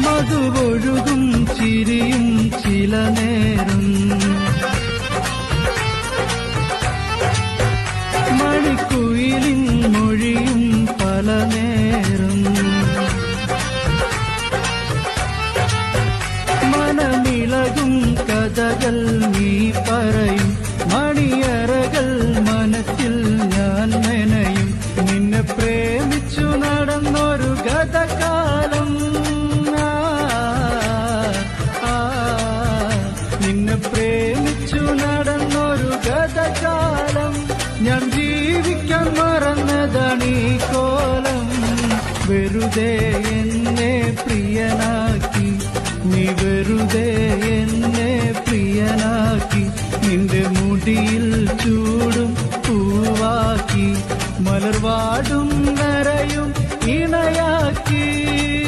മധുവൊഴുകും ചിരിയും ചില നേരം മണിക്കുയിലിൻ മൊഴിയും പല നേരം മനമിളകും കഥകൾ നീ പറയും മണിയറകൾ മനത്തിൽ ഞാൻ മെനയും നിന്നെ പ്രേമിച്ചു നടന്നൊരു ഗതകാലം നിന്നെ പ്രേമിച്ചു നടന്നൊരു ഗതകാലം ഞാൻ ജീവിക്കാൻ മറന്നതാണീ കോലം വെറുതെ